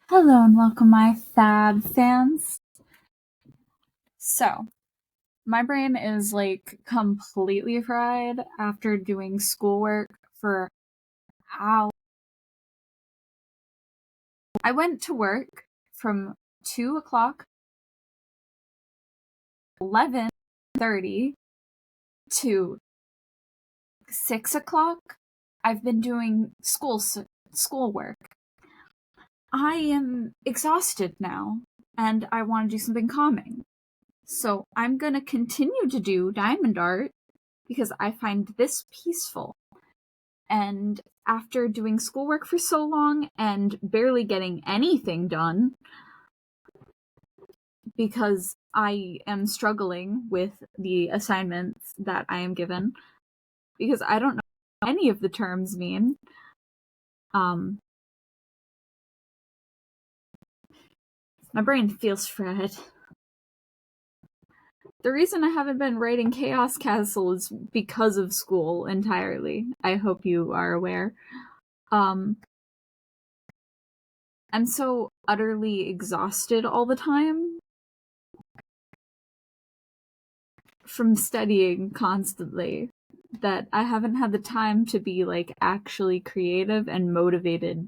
Hello and welcome, my fab fans. So, my brain is like completely fried after doing schoolwork for hours. I went to work from 2 o'clock, 11:30 to 6 o'clock. I've been doing schoolwork. I am exhausted now, and I want to do something calming. So I'm gonna continue to do diamond art because I find this peaceful. And after doing schoolwork for so long and barely getting anything done, because I am struggling with the assignments that I am given, because I don't know what any of the terms mean. My brain feels fried. The reason I haven't been writing Chaos Castle is because of school entirely. I hope you are aware. I'm so utterly exhausted all the time from studying constantly that I haven't had the time to be like actually creative and motivated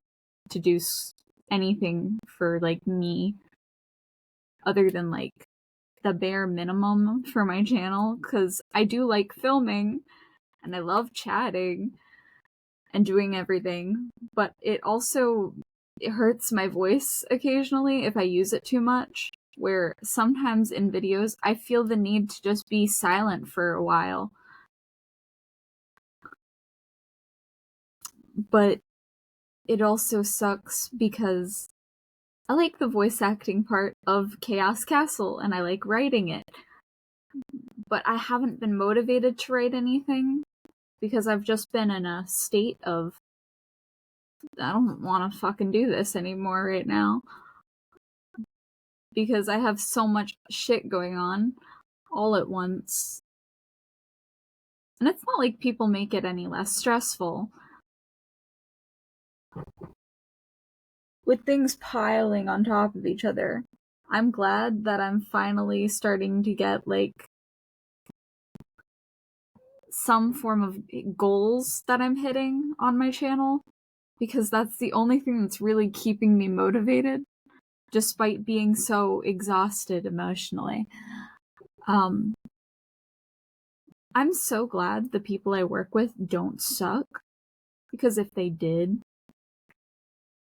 to do anything for like me other than like the bare minimum for my channel, because I do like filming and I love chatting and doing everything, but it hurts my voice occasionally if I use it too much, where sometimes in videos I feel the need to just be silent for a while. But it also sucks because I like the voice acting part of Chaos Castle and I like writing it. But I haven't been motivated to write anything because I've just been in a state of I don't want to fucking do this anymore right now. Because I have so much shit going on all at once. And it's not like people make it any less stressful. With things piling on top of each other, I'm glad that I'm finally starting to get like some form of goals that I'm hitting on my channel, because that's the only thing that's really keeping me motivated despite being so exhausted emotionally. I'm so glad the people I work with don't suck, because if they did,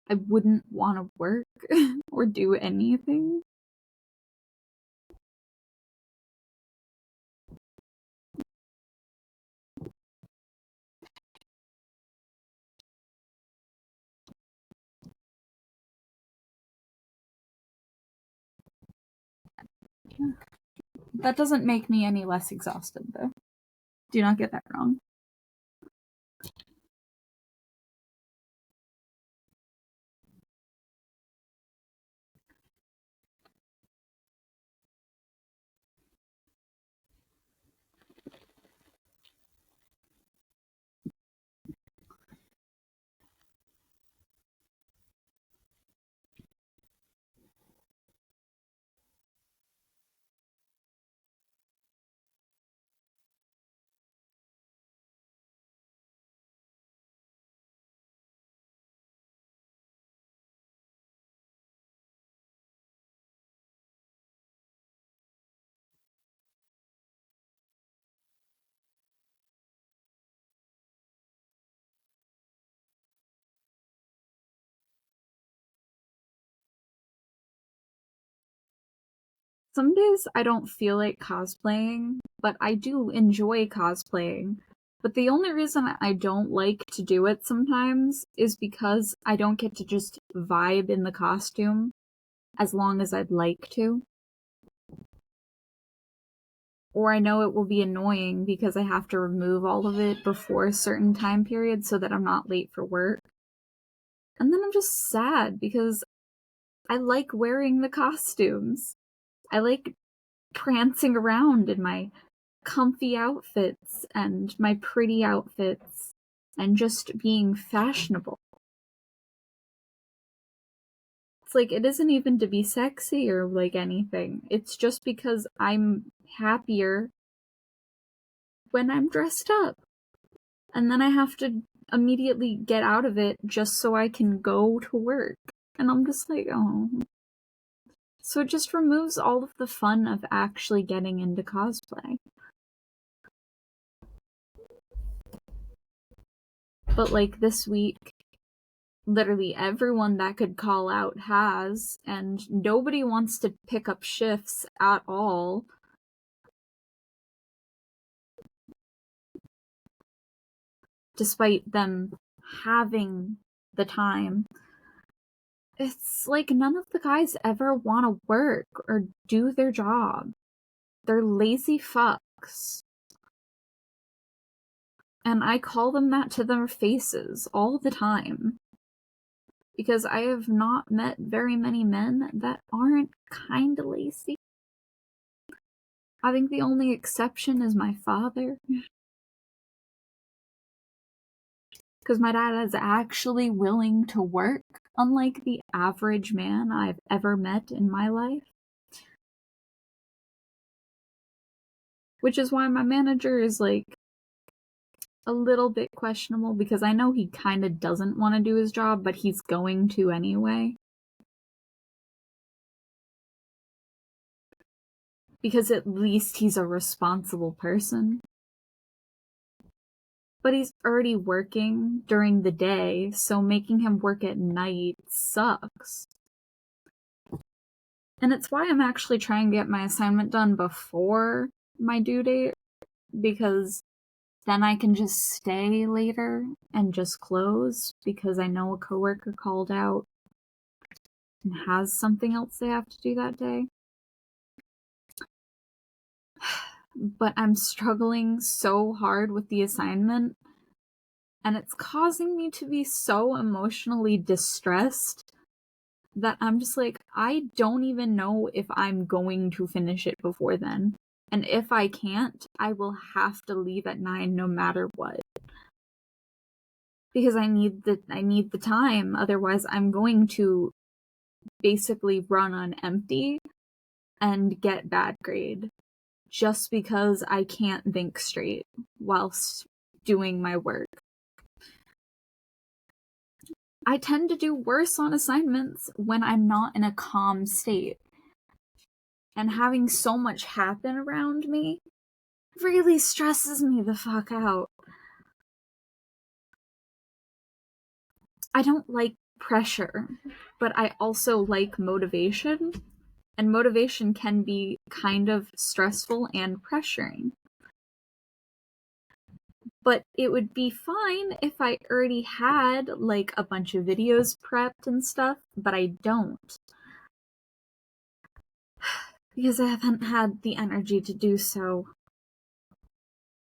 I wouldn't want to work or do anything. That doesn't make me any less exhausted, though. Do not get that wrong. Some days I don't feel like cosplaying, but I do enjoy cosplaying. But the only reason I don't like to do it sometimes is because I don't get to just vibe in the costume as long as I'd like to. Or I know it will be annoying because I have to remove all of it before a certain time period so that I'm not late for work. And then I'm just sad because I like wearing the costumes. I like prancing around in my comfy outfits and my pretty outfits and just being fashionable. it's like, it isn't even to be sexy or like anything. It's just because I'm happier when I'm dressed up. And then I have to immediately get out of it just so I can go to work. And I'm just like, oh. So it just removes all of the fun of actually getting into cosplay. But like this week, literally everyone that could call out has, and nobody wants to pick up shifts at all. Despite them having the time. It's like none of the guys ever want to work or do their job. They're lazy fucks. And I call them that to their faces all the time. Because I have not met very many men that aren't kinda lazy. I think the only exception is my father. Because my dad is actually willing to work, unlike the average man I've ever met in my life. Which is why my manager is like a little bit questionable, because I know he kind of doesn't want to do his job, but he's going to anyway. Because at least he's a responsible person. But he's already working during the day, so making him work at night sucks. And it's why I'm actually trying to get my assignment done before my due date, because then I can just stay later and just close, because I know a coworker called out and has something else they have to do that day. But I'm struggling so hard with the assignment, and it's causing me to be so emotionally distressed that I'm just like, I don't even know if I'm going to finish it before then. And if I can't, I will have to leave at 9 no matter what. Because I need the time, otherwise I'm going to basically run on empty and get bad grade. Just because I can't think straight whilst doing my work. I tend to do worse on assignments when I'm not in a calm state. And having so much happen around me really stresses me the fuck out. I don't like pressure, but I also like motivation. And motivation can be kind of stressful and pressuring. But it would be fine if I already had, like, a bunch of videos prepped and stuff, but I don't. Because I haven't had the energy to do so.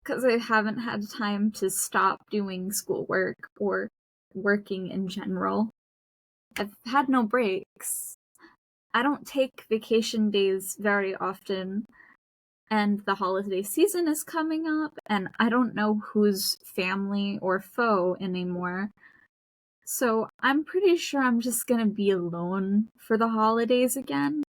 Because I haven't had time to stop doing schoolwork or working in general. I've had no breaks. I don't take vacation days very often, and the holiday season is coming up, and I don't know who's family or foe anymore. So I'm pretty sure I'm just gonna be alone for the holidays again.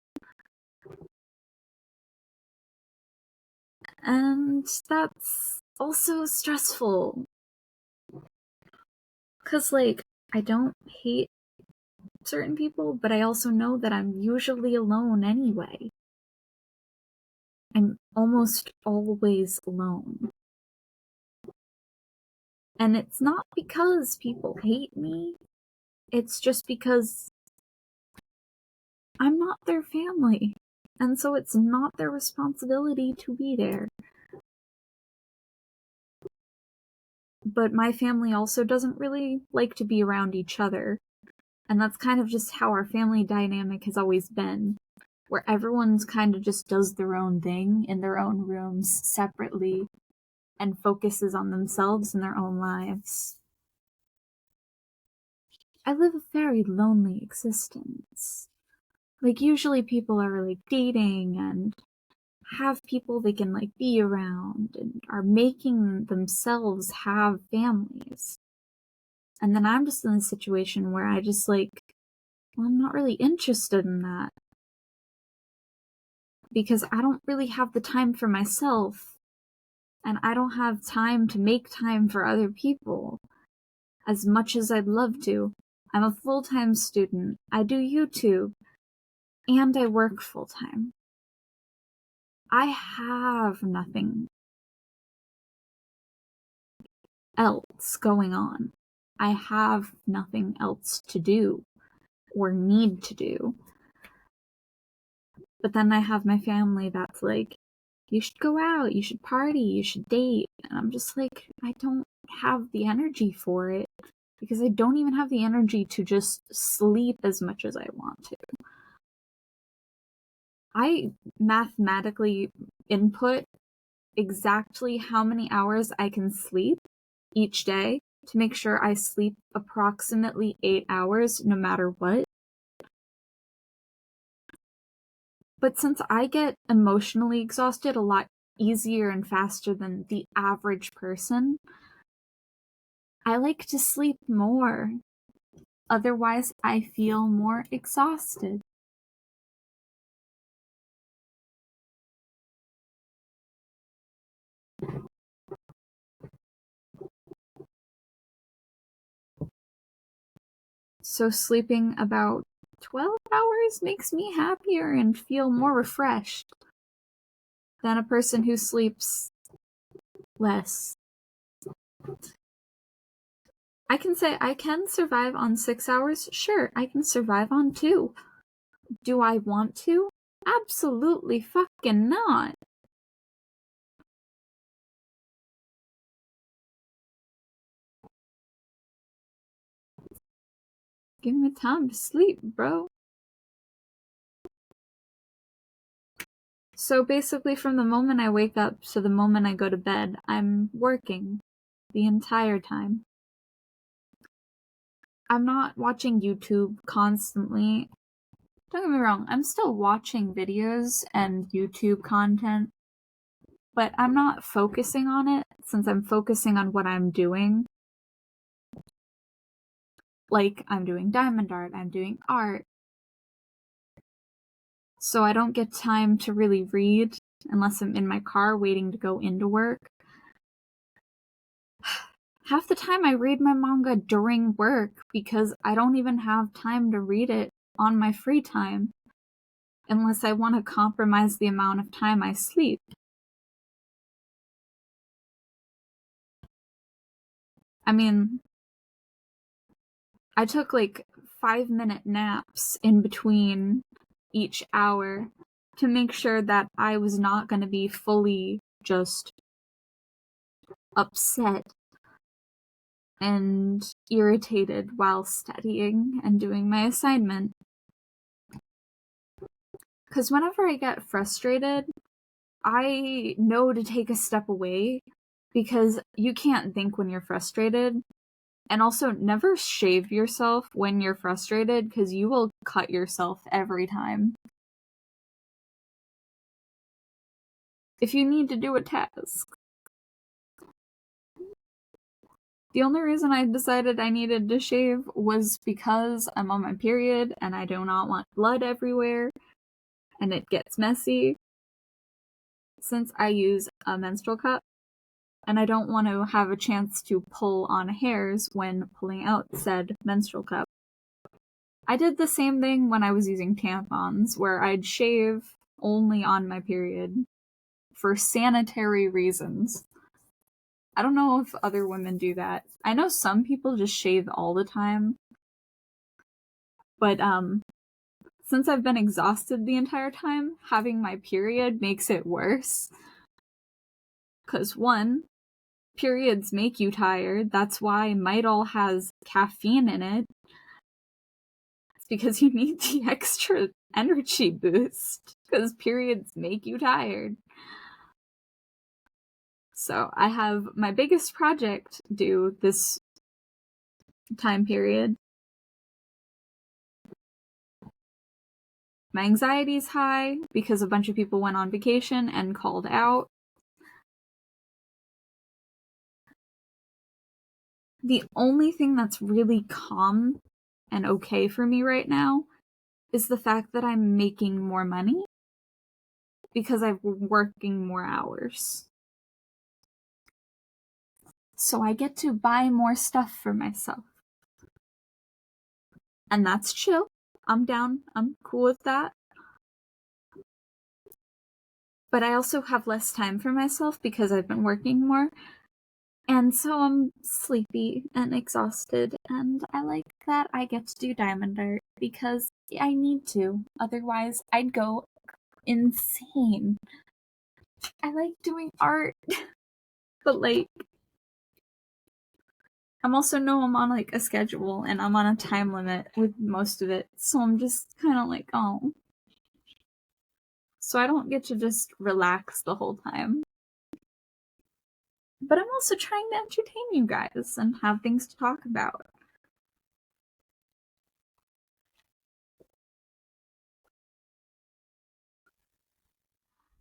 And that's also stressful. 'Cause, like, I don't hate certain people, but I also know that I'm usually alone anyway. I'm almost always alone. And it's not because people hate me, it's just because I'm not their family. And so it's not their responsibility to be there. But my family also doesn't really like to be around each other. And that's kind of just how our family dynamic has always been, where everyone's kind of just does their own thing in their own rooms separately and focuses on themselves and their own lives. I live a very lonely existence. Like, usually people are, like, dating and have people they can, like, be around and are making themselves have families. And then I'm just in a situation where I just, like, Well, I'm not really interested in that because I don't really have the time for myself, and I don't have time to make time for other people as much as I'd love to. I'm a full-time student. I do YouTube, and I work full-time. I have nothing else going on. I have nothing else to do or need to do. But then I have my family that's like, you should go out, you should party, you should date. And I'm just like, I don't have the energy for it because I don't even have the energy to just sleep as much as I want to. I mathematically input exactly how many hours I can sleep each day to make sure I sleep approximately 8 hours no matter what. But since I get emotionally exhausted a lot easier and faster than the average person, I like to sleep more. Otherwise, I feel more exhausted. So sleeping about 12 hours makes me happier and feel more refreshed than a person who sleeps less. I can say I can survive on 6 hours. Sure, I can survive on 2. Do I want to? Absolutely fucking not. Give me time to sleep, bro. So basically, from the moment I wake up to the moment I go to bed, I'm working the entire time. I'm not watching YouTube constantly. Don't get me wrong, I'm still watching videos and YouTube content, but I'm not focusing on it since I'm focusing on what I'm doing. Like, I'm doing diamond art, I'm doing art. So I don't get time to really read unless I'm in my car waiting to go into work. Half the time I read my manga during work because I don't even have time to read it on my free time unless I want to compromise the amount of time I sleep. I mean, I took like 5-minute naps in between each hour to make sure that I was not going to be fully just upset and irritated while studying and doing my assignment. Because whenever I get frustrated, I know to take a step away because you can't think when you're frustrated. And also, never shave yourself when you're frustrated because you will cut yourself every time. If you need to do a task. The only reason I decided I needed to shave was because I'm on my period and I do not want blood everywhere and it gets messy. Since I use a menstrual cup and I don't want to have a chance to pull on hairs when pulling out said menstrual cup. I did the same thing when I was using tampons, where I'd shave only on my period for sanitary reasons. I don't know if other women do that. I know some people just shave all the time. But since I've been exhausted the entire time, having my period makes it worse. 'Cause one, periods make you tired. That's why Midol has caffeine in it. It's because you need the extra energy boost. Because periods make you tired. So I have my biggest project due this time period. My anxiety's high because a bunch of people went on vacation and called out. The only thing that's really calm and okay for me right now is the fact that I'm making more money because I'm working more hours. So I get to buy more stuff for myself. And that's chill. I'm down. I'm cool with that. But I also have less time for myself because I've been working more. And so I'm sleepy and exhausted. And I like that I get to do diamond art because I need to. Otherwise, I'd go insane. I like doing art. But like, I'm also know I'm on like a schedule and I'm on a time limit with most of it. So I'm just kind of like, oh. So I don't get to just relax the whole time. But I'm also trying to entertain you guys and have things to talk about.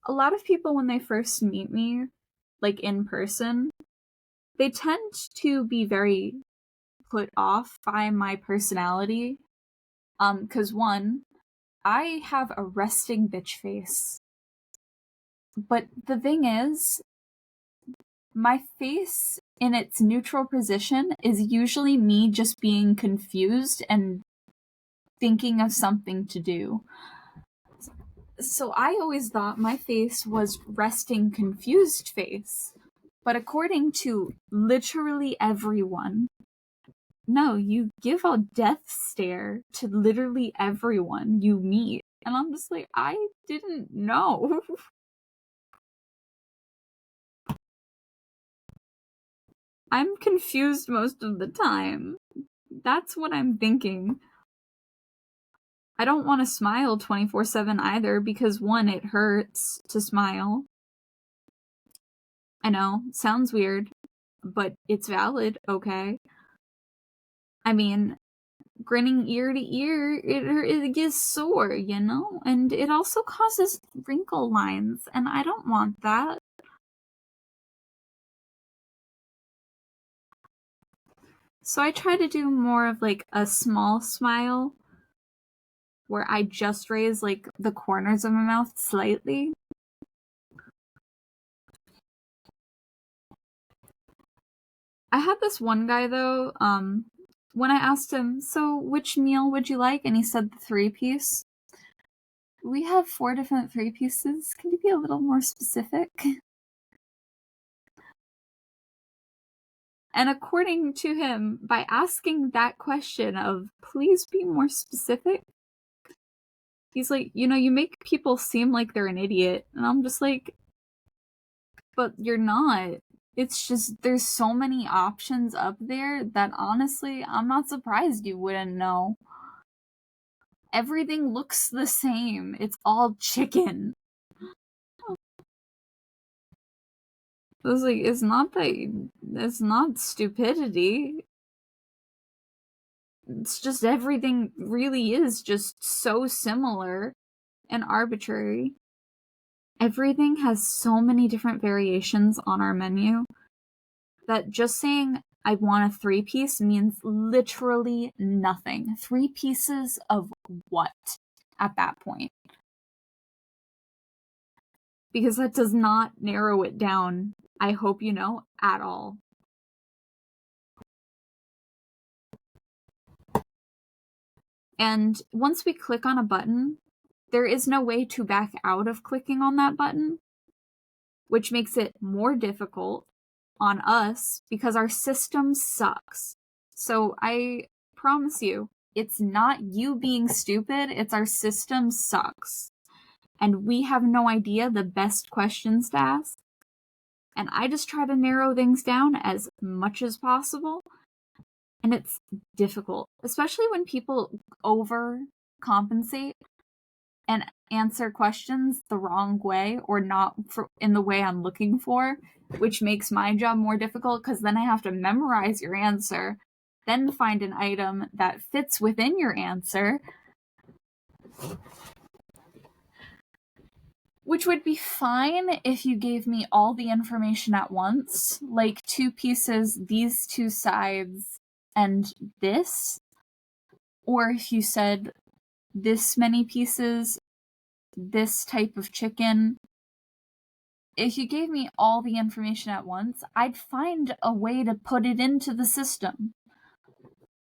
A lot of people, when they first meet me, like in person, they tend to be very put off by my personality. 'Cause one, I have a resting bitch face. But the thing is, my face in its neutral position is usually me just being confused and thinking of something to do. So I always thought my face was resting confused face. But according to literally everyone, no, you give a death stare to literally everyone you meet. And I'm just like, I didn't know. I'm confused most of the time. That's what I'm thinking. I don't want to smile 24/7 either because one, it hurts to smile. I know, sounds weird, but it's valid, okay? I mean, grinning ear to ear, it gets sore, you know? And it also causes wrinkle lines, and I don't want that. So I try to do more of like a small smile where I just raise like the corners of my mouth slightly. I had this one guy though, when I asked him, so which meal would you like? And he said the 3-piece. We have 4 different 3-pieces. Can you be a little more specific? And according to him, by asking that question of, please be more specific, he's like, you make people seem like they're an idiot. And I'm just like, but you're not. It's just, there's so many options up there that honestly, I'm not surprised you wouldn't know. Everything looks the same. It's all chicken. I was like, it's not stupidity. It's just everything really is just so similar and arbitrary. Everything has so many different variations on our menu that just saying I want a 3-piece means literally nothing. 3 pieces of what at that point? Because that does not narrow it down, I hope you know, at all. And once we click on a button, there is no way to back out of clicking on that button, which makes it more difficult on us because our system sucks. So I promise you, it's not you being stupid, it's our system sucks. And we have no idea the best questions to ask. And I just try to narrow things down as much as possible. And it's difficult, especially when people overcompensate and answer questions the wrong way or not in the way I'm looking for, which makes my job more difficult because then I have to memorize your answer, then find an item that fits within your answer, which would be fine if you gave me all the information at once, like 2 pieces, these 2 sides, and this. or if you said this many pieces, this type of chicken, if you gave me all the information at once, I'd find a way to put it into the system.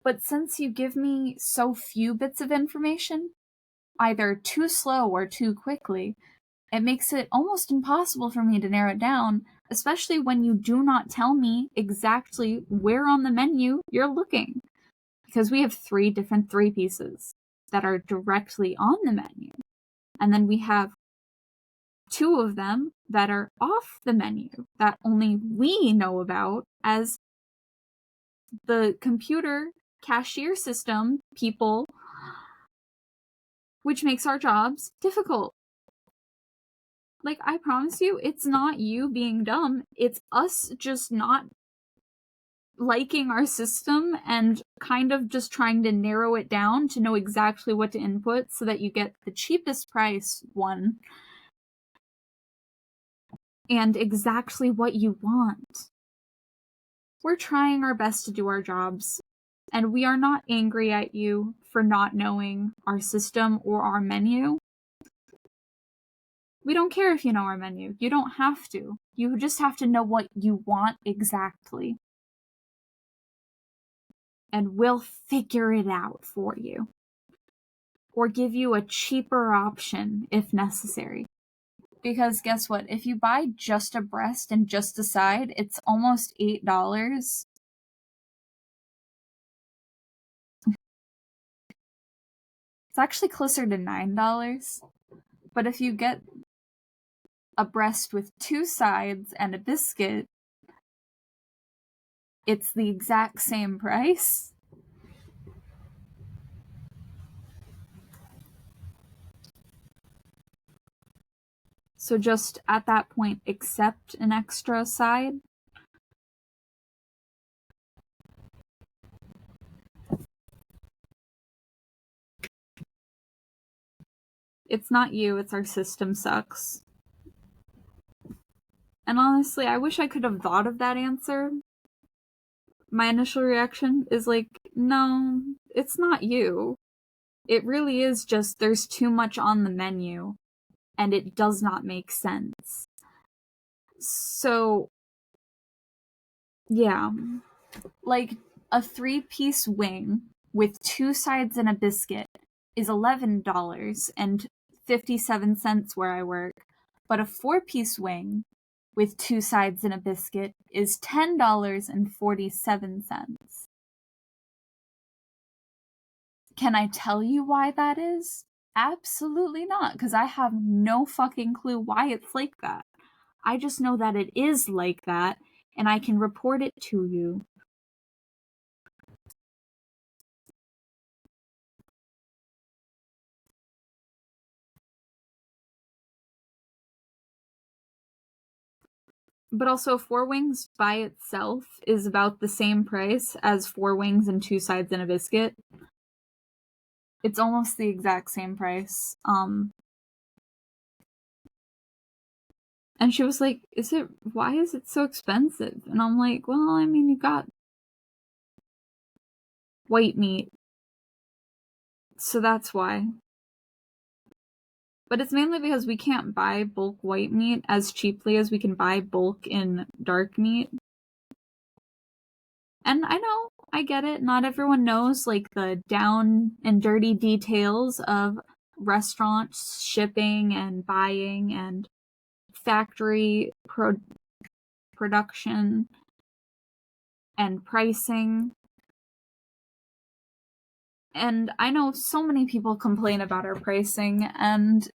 But since you give me so few bits of information, either too slow or too quickly, it makes it almost impossible for me to narrow it down, especially when you do not tell me exactly where on the menu you're looking. Because we have 3 different 3 pieces that are directly on the menu. And then we have 2 of them that are off the menu that only we know about as the computer cashier system people, which makes our jobs difficult. Like, I promise you, it's not you being dumb. It's us just not liking our system and kind of just trying to narrow it down to know exactly what to input so that you get the cheapest price one and exactly what you want. We're trying our best to do our jobs, and we are not angry at you for not knowing our system or our menu. We don't care if you know our menu. You don't have to. You just have to know what you want exactly. And we'll figure it out for you. Or give you a cheaper option if necessary. Because guess what? If you buy just a breast and just a side, it's almost $8. It's actually closer to $9. But if you get a breast with 2 sides and a biscuit, it's the exact same price. So just at that point, accept an extra side. It's not you, it's our system sucks. And honestly, I wish I could have thought of that answer. My initial reaction is like, no, it's not you. It really is just there's too much on the menu, and it does not make sense. So, yeah. Like, a 3-piece wing with 2 sides and a biscuit is $11.57 where I work, but a 4-piece wing with 2 sides and a biscuit is $10.47. Can I tell you why that is? Absolutely not, because I have no fucking clue why it's like that. I just know that it is like that, and I can report it to you. But also, 4 wings by itself is about the same price as 4 wings and 2 sides and a biscuit. It's almost the exact same price. And she was like, why is it so expensive? And I'm like, well, I mean, you got white meat, so that's why. But it's mainly because we can't buy bulk white meat as cheaply as we can buy bulk in dark meat. And I know, I get it, not everyone knows, like, the down and dirty details of restaurants, shipping, and buying, and factory production, and pricing. And I know so many people complain about our pricing, and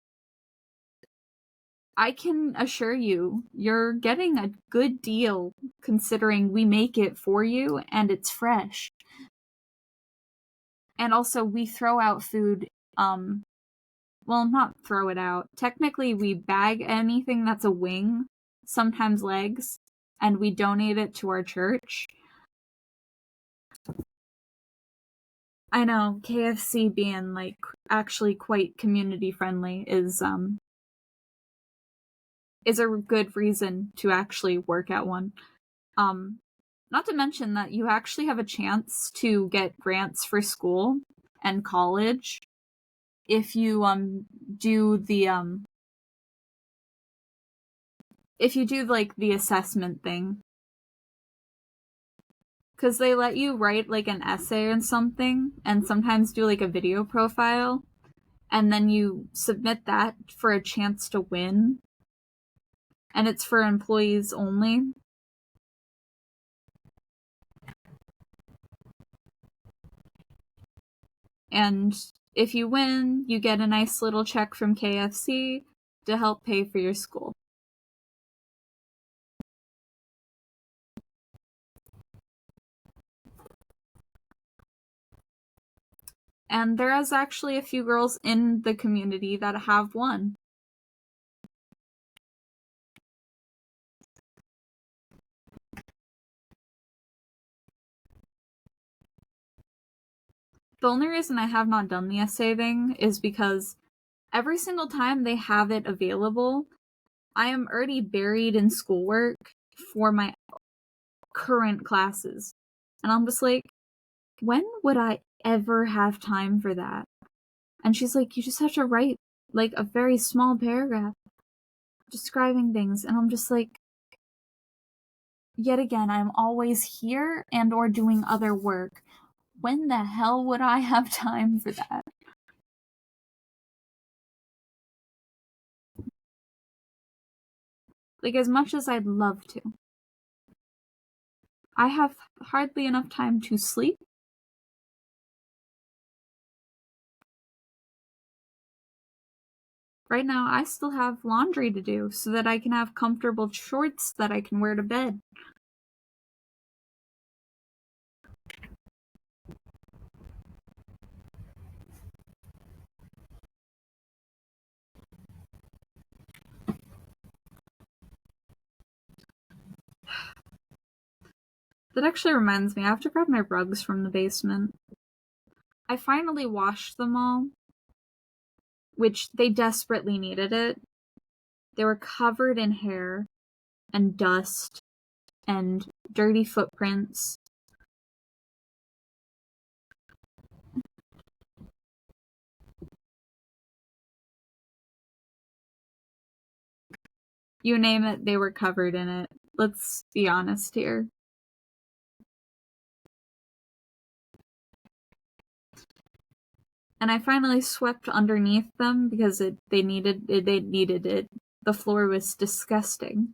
I can assure you, you're getting a good deal considering we make it for you and it's fresh. And also, we throw out food, well, not throw it out. Technically, we bag anything that's a wing, sometimes legs, and we donate it to our church. I know, KFC being, like, actually quite community friendly is a good reason to actually work at one. Not to mention that you actually have a chance to get grants for school, and college, if you do the if you do like the assessment thing, because they let you write like an essay or something, and sometimes do like a video profile, and then you submit that for a chance to win, and it's for employees only. And if you win, you get a nice little check from KFC to help pay for your school. And there is actually a few girls in the community that have won. The only reason I have not done the essay thing is because every single time they have it available, I am already buried in schoolwork for my current classes. And I'm just like, when would I ever have time for that? And she's like, you just have to write like a very small paragraph describing things. And I'm just like, yet again, I'm always here and or doing other work. When the hell would I have time for that? Like, as much as I'd love to. I have hardly enough time to sleep. Right now, I still have laundry to do so that I can have comfortable shorts that I can wear to bed. That actually reminds me, I have to grab my rugs from the basement. I finally washed them all, which they desperately needed it. They were covered in hair and dust and dirty footprints. You name it, they were covered in it. Let's be honest here. And I finally swept underneath them because they needed it. The floor was disgusting.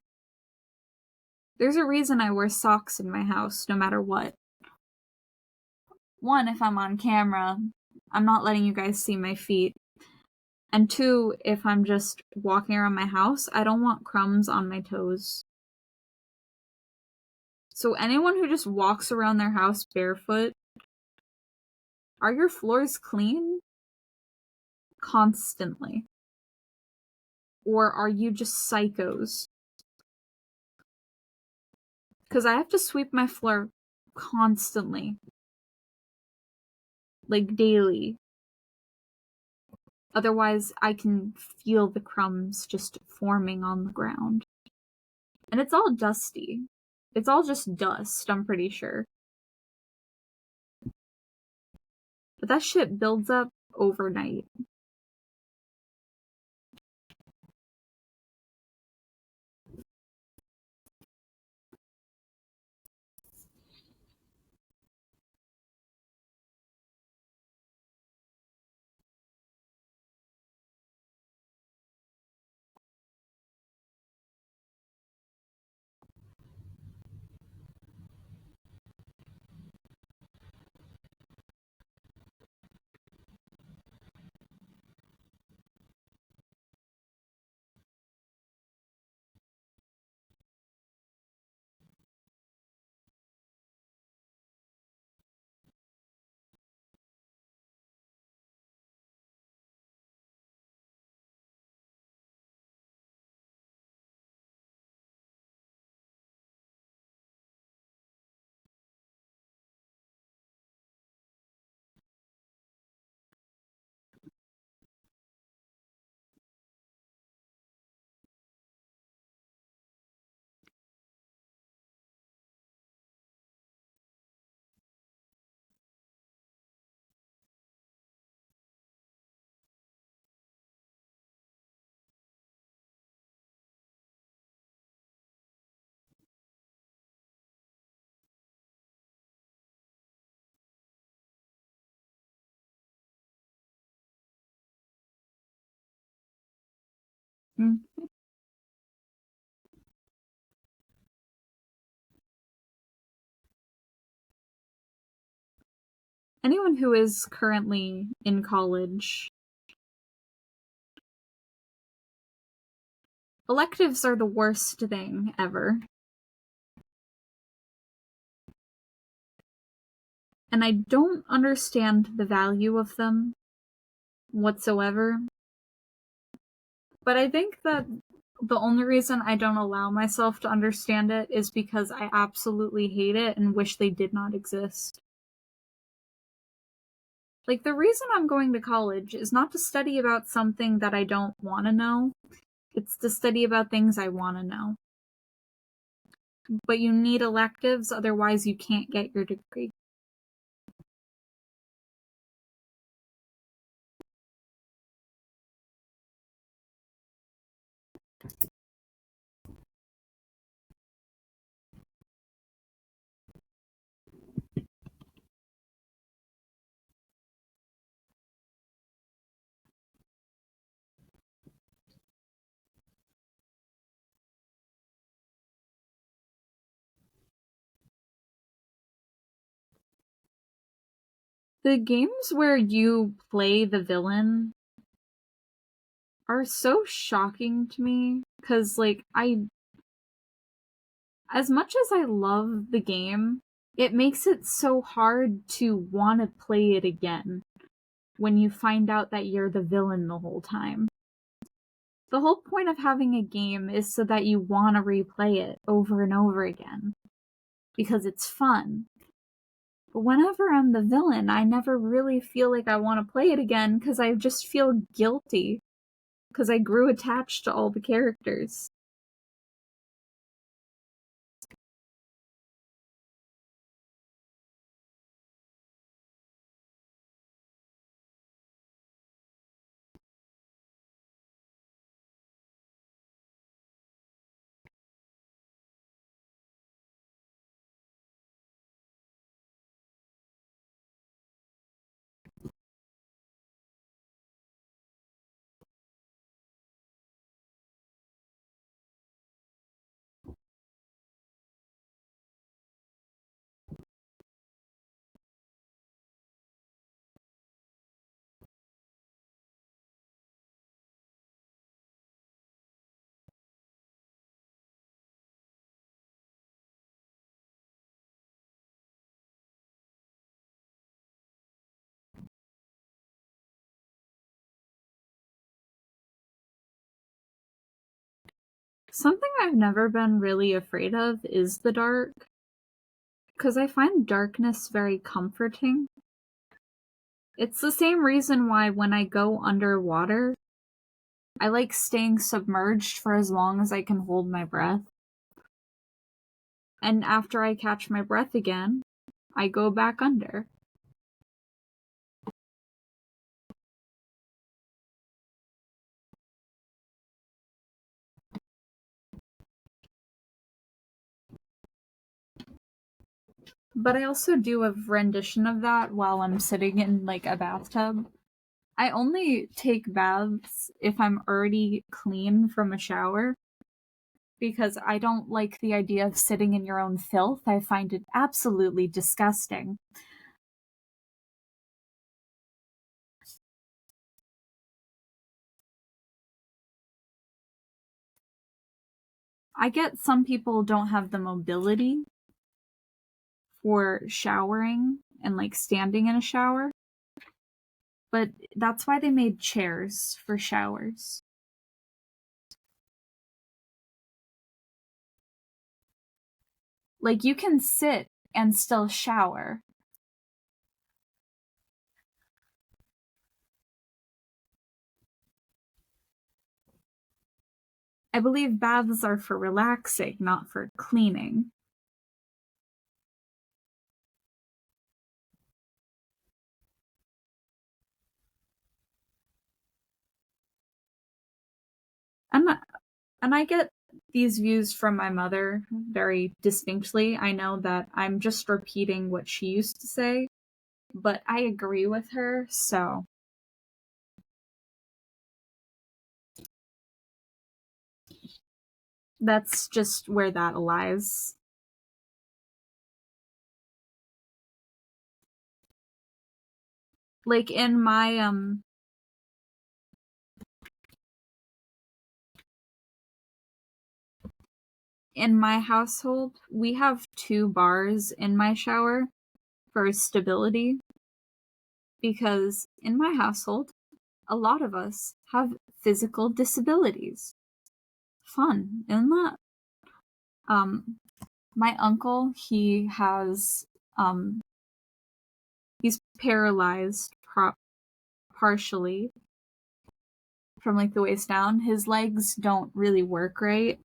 There's a reason I wear socks in my house, no matter what. One, if I'm on camera, I'm not letting you guys see my feet. And two, if I'm just walking around my house, I don't want crumbs on my toes. So anyone who just walks around their house barefoot, are your floors clean? Constantly? Or are you just psychos? Because I have to sweep my floor constantly. Like daily. Otherwise, I can feel the crumbs just forming on the ground. And it's all dusty. It's all just dust, I'm pretty sure. But that shit builds up overnight. Mm. Anyone who is currently in college, electives are the worst thing ever. And I don't understand the value of them whatsoever. But I think that the only reason I don't allow myself to understand it is because I absolutely hate it and wish they did not exist. Like, the reason I'm going to college is not to study about something that I don't want to know. It's to study about things I want to know. But you need electives, otherwise you can't get your degree. The games where you play the villain are so shocking to me, because, like, as much as I love the game, it makes it so hard to want to play it again when you find out that you're the villain the whole time. The whole point of having a game is so that you want to replay it over and over again, because it's fun. But whenever I'm the villain, I never really feel like I want to play it again, because I just feel guilty, because I grew attached to all the characters. Something I've never been really afraid of is the dark, because I find darkness very comforting. It's the same reason why when I go underwater, I like staying submerged for as long as I can hold my breath. And after I catch my breath again, I go back under. But I also do a rendition of that while I'm sitting in, like, a bathtub. I only take baths if I'm already clean from a shower, because I don't like the idea of sitting in your own filth. I find it absolutely disgusting. I get some people don't have the mobility for showering and, like, standing in a shower, but that's why they made chairs for showers. Like, you can sit and still shower. I believe baths are for relaxing, not for cleaning. And I get these views from my mother very distinctly. I know that I'm just repeating what she used to say, but I agree with her, so That's just where that lies. Like in my household, we have 2 bars in my shower for stability, because in my household, a lot of us have physical disabilities. Fun, isn't that? My uncle, he's paralyzed partially from like the waist down. His legs don't really work right.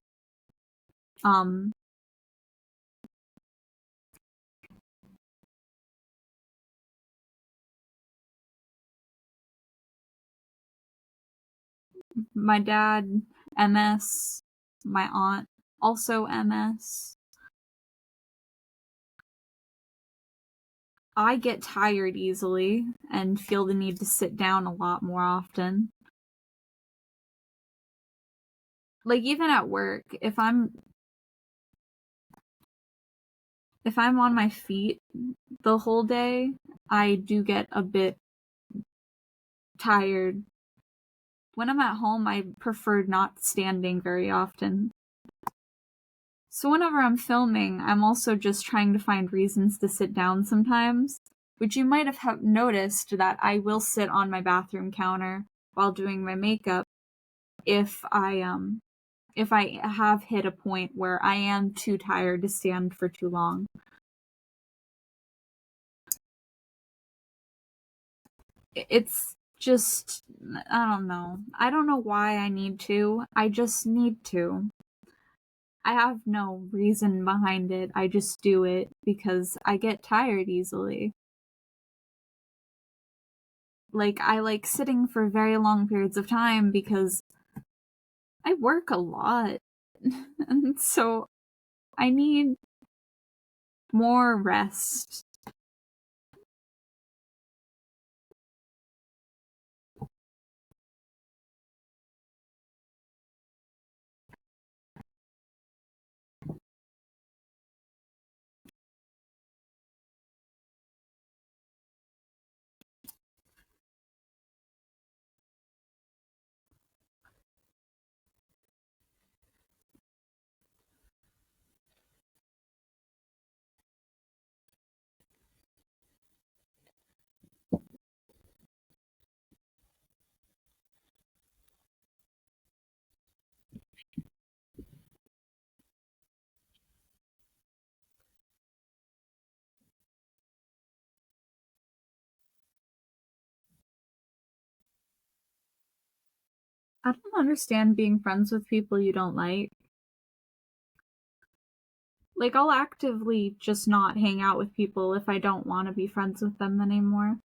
My dad, MS. My aunt, also MS. I get tired easily and feel the need to sit down a lot more often. Like even at work, if I'm on my feet the whole day, I do get a bit tired. When I'm at home, I prefer not standing very often. So whenever I'm filming, I'm also just trying to find reasons to sit down sometimes, which you might have noticed that I will sit on my bathroom counter while doing my makeup if I have hit a point where I am too tired to stand for too long. It's just, I don't know. I don't know why I need to. I just need to. I have no reason behind it. I just do it because I get tired easily. Like, I like sitting for very long periods of time because I work a lot. And so I need more rest. I don't understand being friends with people you don't like. Like, I'll actively just not hang out with people if I don't want to be friends with them anymore.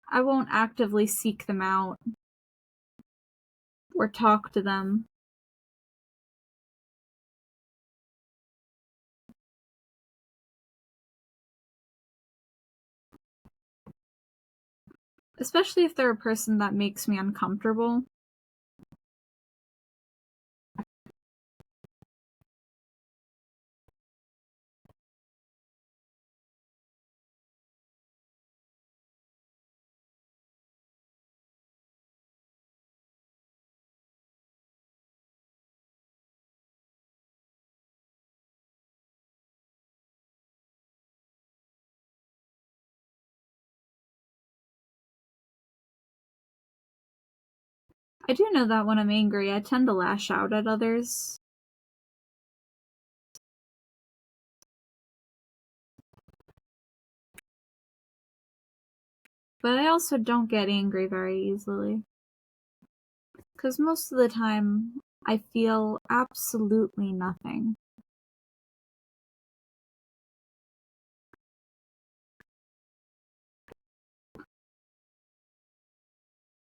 I won't actively seek them out or talk to them. Especially if they're a person that makes me uncomfortable. I do know that when I'm angry, I tend to lash out at others. But I also don't get angry very easily. Because most of the time, I feel absolutely nothing.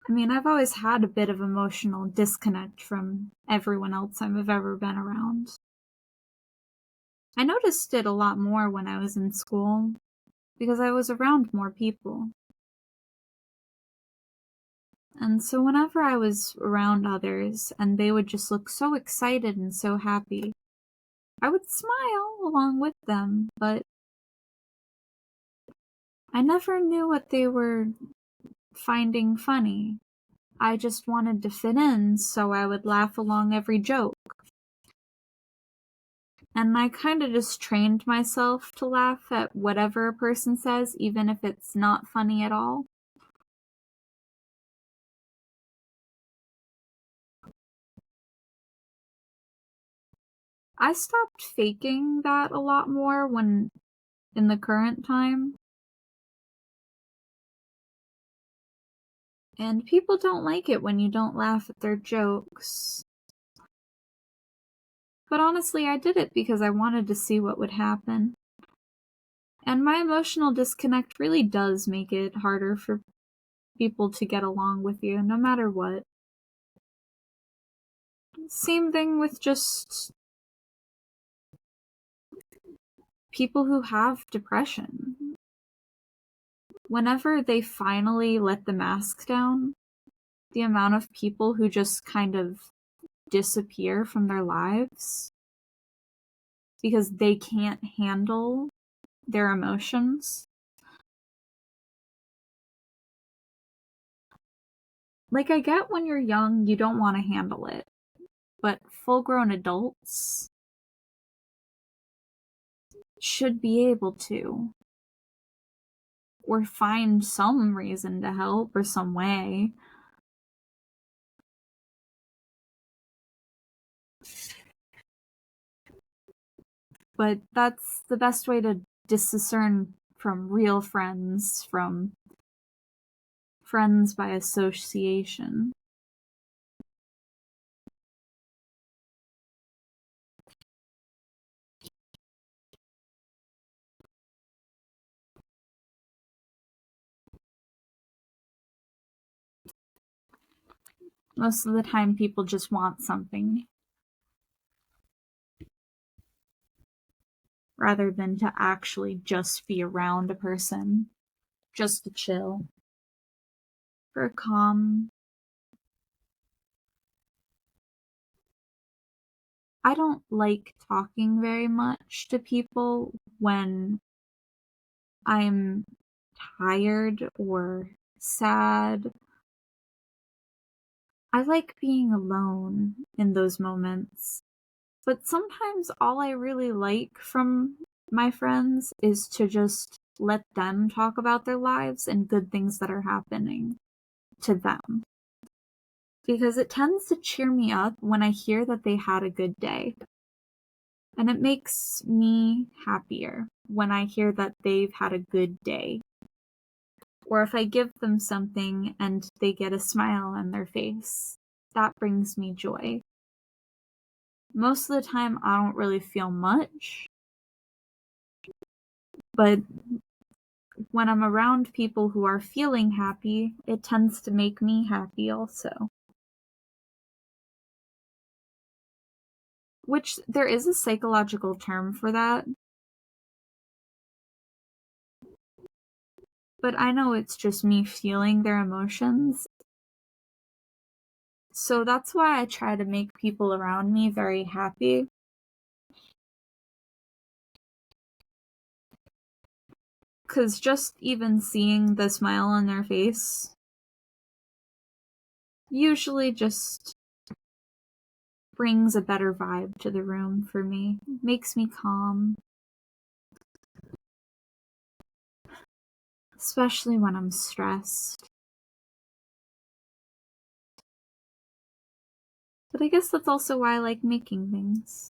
I mean, I've always had a bit of emotional disconnect from everyone else I've ever been around. I noticed it a lot more when I was in school, because I was around more people. And so whenever I was around others and they would just look so excited and so happy, I would smile along with them, but I never knew what they were finding funny. I just wanted to fit in, so I would laugh along every joke. And I kind of just trained myself to laugh at whatever a person says, even if it's not funny at all. I stopped faking that a lot more when in the current time. And people don't like it when you don't laugh at their jokes. But honestly, I did it because I wanted to see what would happen. And my emotional disconnect really does make it harder for people to get along with you, no matter what. Same thing with just people who have depression. Whenever they finally let the mask down, the amount of people who just kind of disappear from their lives because they can't handle their emotions. Like, I get when you're young, you don't want to handle it, but full grown adults should be able to, or find some reason to help or some way. But that's the best way to discern from real friends from friends by association. Most of the time, people just want something rather than to actually just be around a person, just to chill, for calm. I don't like talking very much to people when I'm tired or sad. I like being alone in those moments. But sometimes all I really like from my friends is to just let them talk about their lives and good things that are happening to them. Because it tends to cheer me up when I hear that they had a good day. And it makes me happier when I hear that they've had a good day. Or if I give them something and they get a smile on their face, that brings me joy. Most of the time, I don't really feel much, but when I'm around people who are feeling happy, it tends to make me happy also. Which there is a psychological term for that, but I know it's just me feeling their emotions. So that's why I try to make people around me very happy. Because just even seeing the smile on their face usually just brings a better vibe to the room for me. Makes me calm. Especially when I'm stressed. But I guess that's also why I like making things.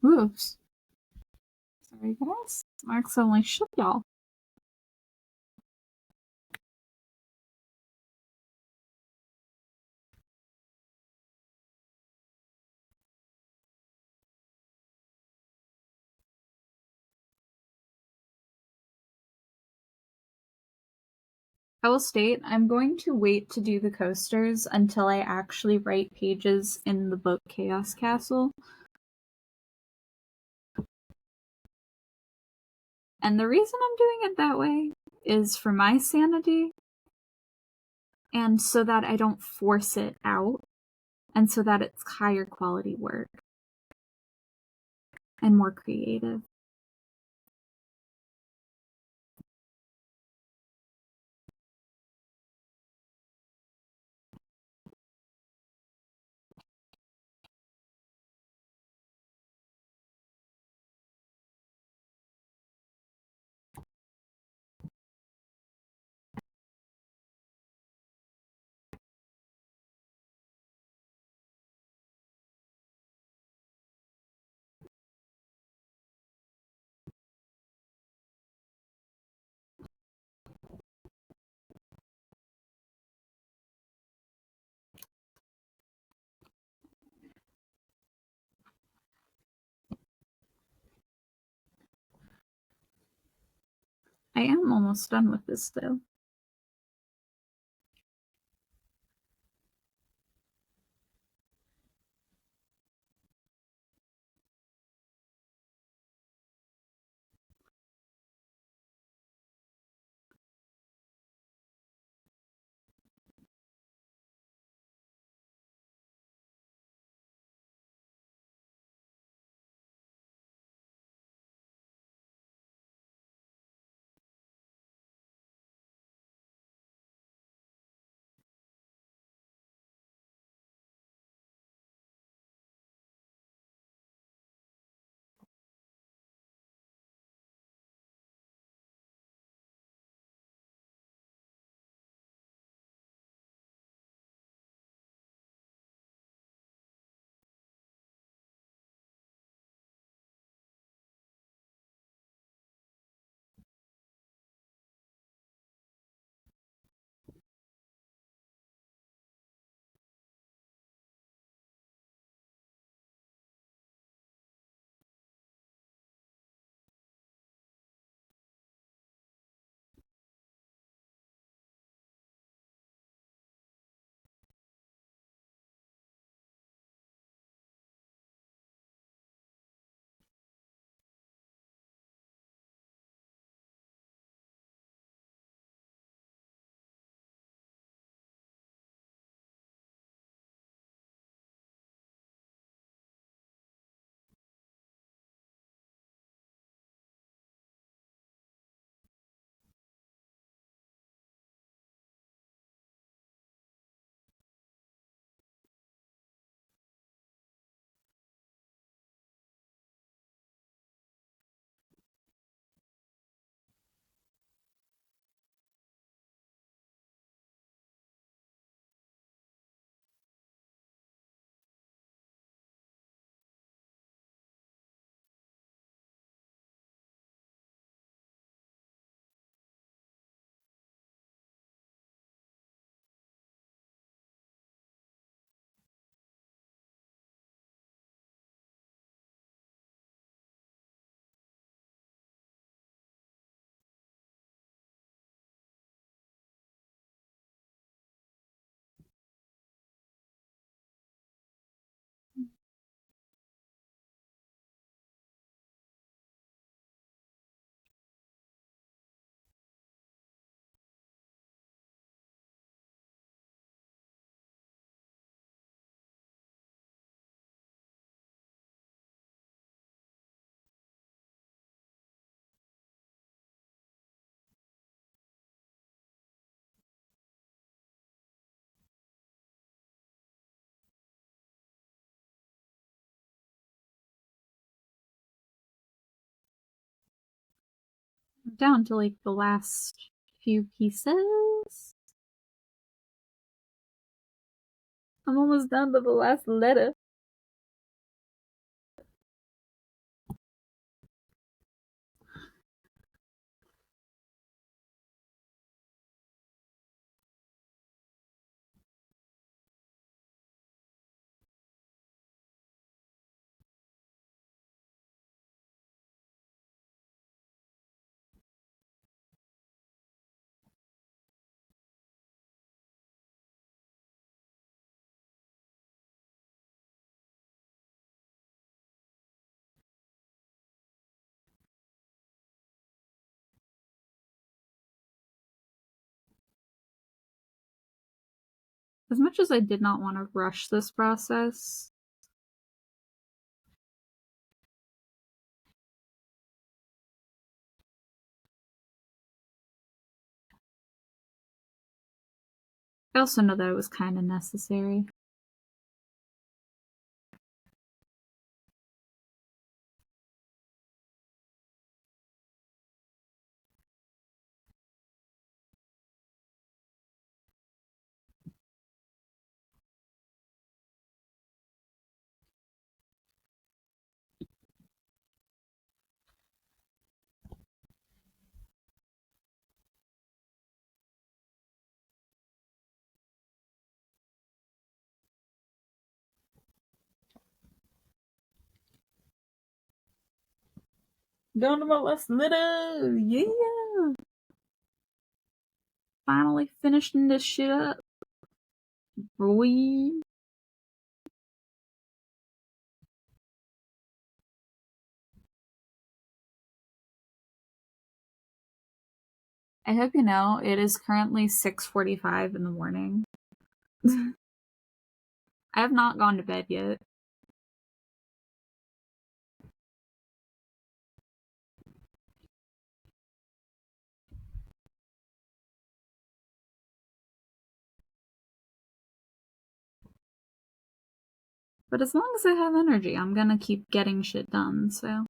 Oops. Sorry, guys. Mark's only shook y'all. I will state I'm going to wait to do the coasters until I actually write pages in the book Chaos Castle. And the reason I'm doing it that way is for my sanity, and so that I don't force it out, and so that it's higher quality work and more creative. I am almost done with this, though. I'm down to like the last few pieces. I'm almost down to the last letter. as much as I did not want to rush this process, I also know that it was kind of necessary. Going to my last little, yeah! Finally finishing this shit up, boy. I hope you know it is currently 6:45 in the morning. I have not gone to bed yet. But as long as I have energy, I'm gonna keep getting shit done, so.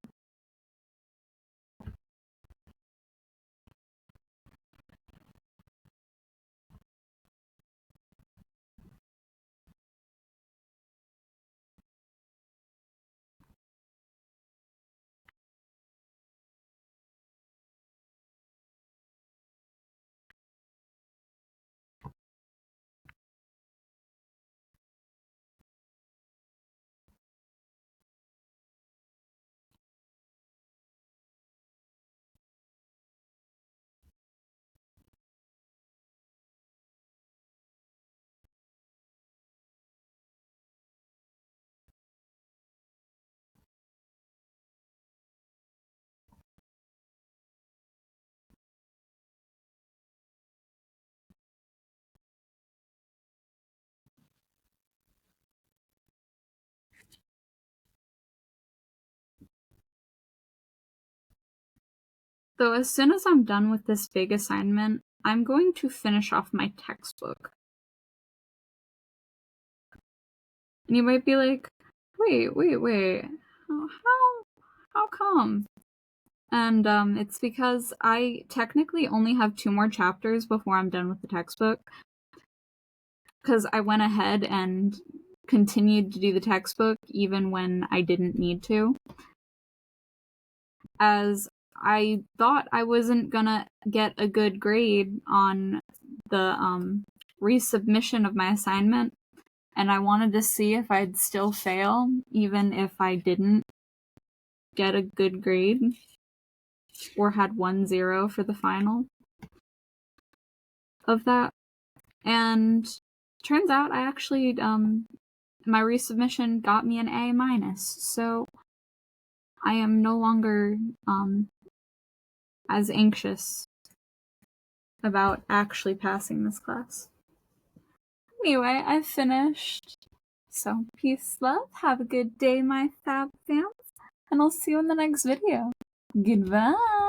Though as soon as I'm done with this big assignment, I'm going to finish off my textbook. And you might be like, wait, how come? And it's because I technically only have 2 more chapters before I'm done with the textbook. Because I went ahead and continued to do the textbook even when I didn't need to. As I thought I wasn't gonna get a good grade on the resubmission of my assignment, and I wanted to see if I'd still fail even if I didn't get a good grade or had 1-0 for the final of that. And turns out I actually my resubmission got me an A-, so I am no longer as anxious about actually passing this class. Anyway, I've finished. So, peace, love, have a good day, my fab fams, and I'll see you in the next video. Goodbye!